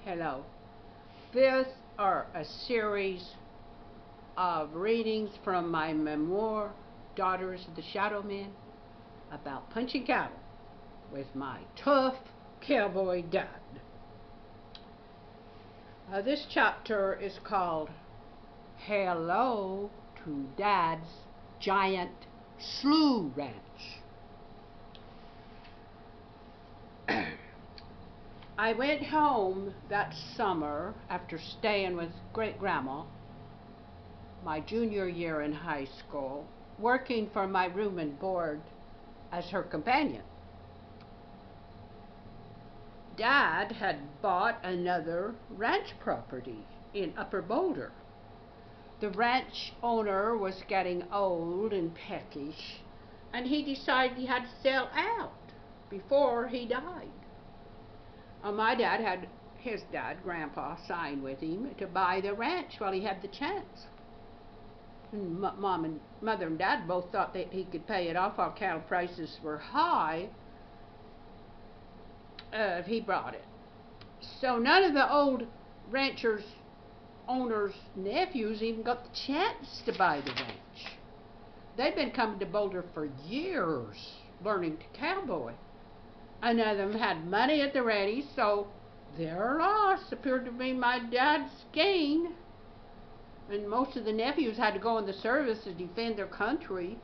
Hello. This are a series of readings from my memoir, Daughters of the Shadow Men, about punching cattle with my tough cowboy dad. This chapter is called Hello to Dad's Giant Slew Ranch. I went home that summer after staying with great-grandma my junior year in high school, working for my room and board as her companion. Dad had bought another ranch property in Upper Boulder. The ranch owner was getting old and peckish, and he decided he had to sell out before he died. My dad had his dad, Grandpa, sign with him to buy the ranch while he had the chance. And Mother and Dad both thought that he could pay it off while cattle prices were high if he brought it. So none of the old ranchers' owners' nephews even got the chance to buy the ranch. They'd been coming to Boulder for years, learning to cowboy. None of them had money at the ready, so their loss appeared to be my dad's gain. And most of the nephews had to go in the service to defend their country.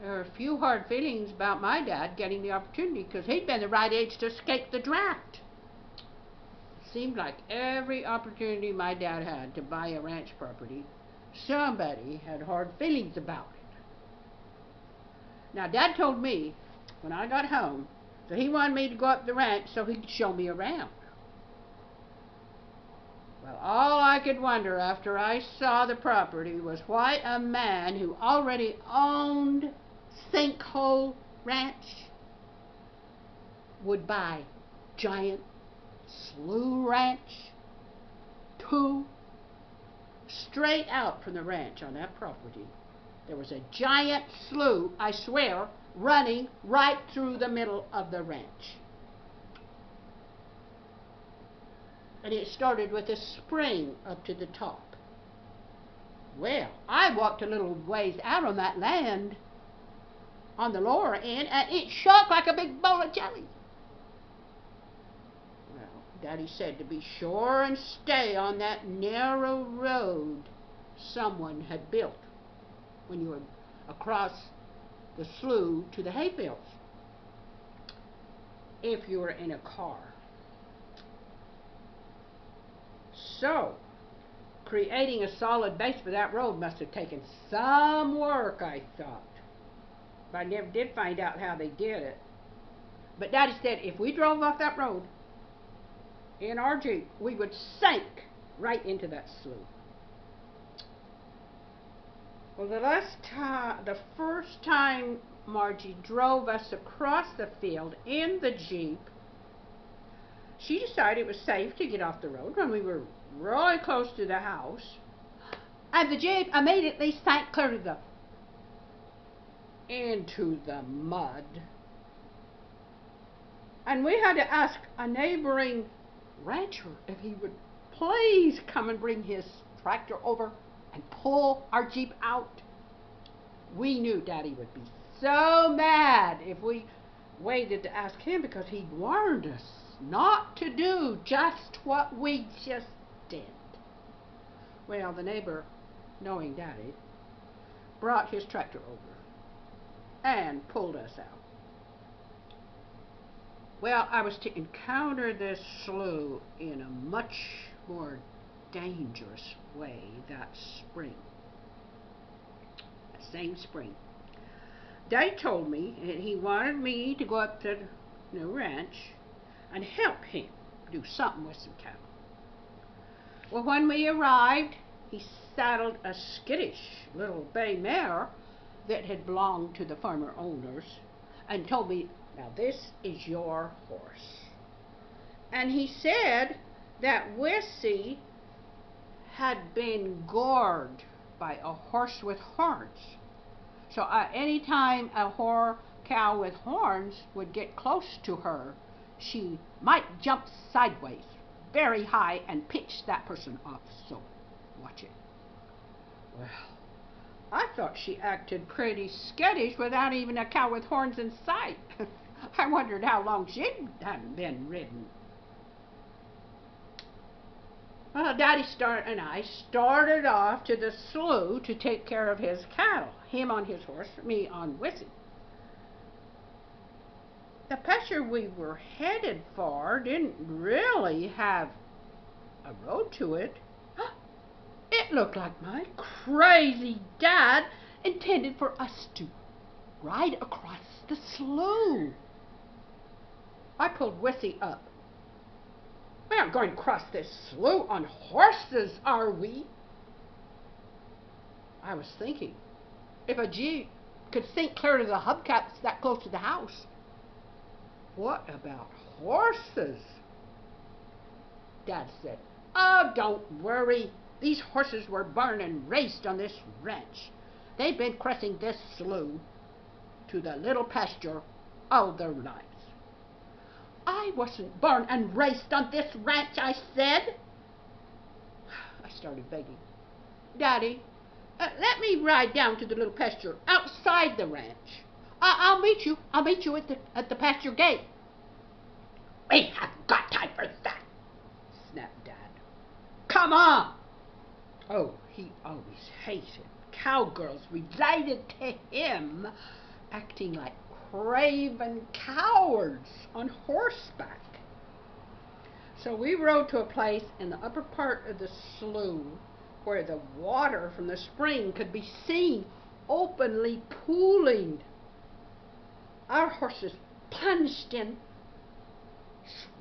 There were a few hard feelings about my dad getting the opportunity because he'd been the right age to escape the draft. It seemed like every opportunity my dad had to buy a ranch property, somebody had hard feelings about it. Now, Dad told me when I got home that he wanted me to go up the ranch so he could show me around. Well, all I could wonder after I saw the property was why a man who already owned Sinkhole Ranch would buy Giant Slew Ranch too. Straight out from the ranch on that property, there was a giant slough, I swear, running right through the middle of the ranch. And it started with a spring up to the top. Well, I walked a little ways out on that land on the lower end, and it shook like a big bowl of jelly. Well, Daddy said to be sure and stay on that narrow road someone had built when you were across the slough to the hayfields, if you were in a car. So, creating a solid base for that road must have taken some work, I thought. But I never did find out how they did it. But Daddy said if we drove off that road in our Jeep, we would sink right into that slough. Well, the first time Margie drove us across the field in the Jeep, she decided it was safe to get off the road when we were really close to the house, and the Jeep immediately sank clear into the mud. And we had to ask a neighboring rancher if he would please come and bring his tractor over and pull our Jeep out. We knew Daddy would be so mad if we waited to ask him, because he'd warned us not to do just what we just did. Well, the neighbor, knowing Daddy, brought his tractor over and pulled us out. Well, I was to encounter this slough in a much more dangerous way that spring. That same spring. Daddy told me that he wanted me to go up to the new ranch and help him do something with some cattle. Well, when we arrived, he saddled a skittish little bay mare that had belonged to the farmer owners and told me, now this is your horse. And he said that Wissy had been gored by a horse with horns. So any time a cow with horns would get close to her, she might jump sideways very high and pitch that person off. So, watch it. Well, I thought she acted pretty skittish without even a cow with horns in sight. I wondered how long she hadn't been ridden. Well, Daddy and I started off to the slew to take care of his cattle. Him on his horse, me on Wissy. The pasture we were headed for didn't really have a road to it. It looked like my crazy dad intended for us to ride across the slough. I pulled Wissy up. We aren't going to cross this slough on horses, are we? I was thinking, if a Jeep could sink clear to the hubcaps that close to the house, what about horses? Dad said, oh, don't worry. These horses were born and raised on this ranch. They've been crossing this slough to the little pasture all their lives. I wasn't born and raised on this ranch, I said. I started begging. Daddy, let me ride down to the little pasture outside the ranch. I'll meet you. I'll meet you at the pasture gate. We haven't got time for that, snapped Dad. Come on. Oh, he always hated cowgirls related to him acting like craven cowards on horseback. So we rode to a place in the upper part of the slough where the water from the spring could be seen openly pooling. Our horses plunged in,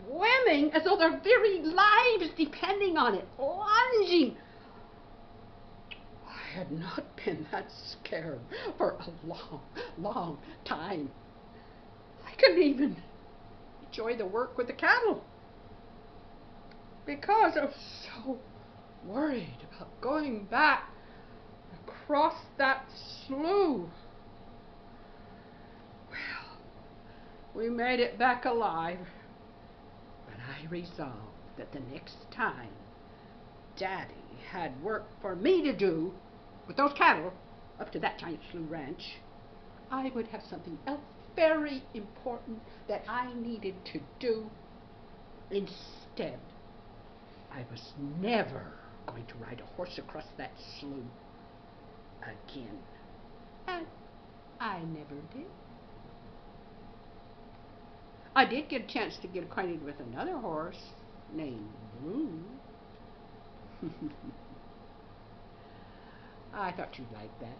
swimming as though their very lives depending on it, lunging. I had not been that scared for a long, long time. I couldn't even enjoy the work with the cattle because I was so worried about going back across that slough. Well, we made it back alive, but I resolved that the next time Daddy had work for me to do with those cattle up to that giant slough ranch, I would have something else very important that I needed to do instead. I was never going to ride a horse across that slough again. And I never did. I did get a chance to get acquainted with another horse named Blue. I thought you'd like that.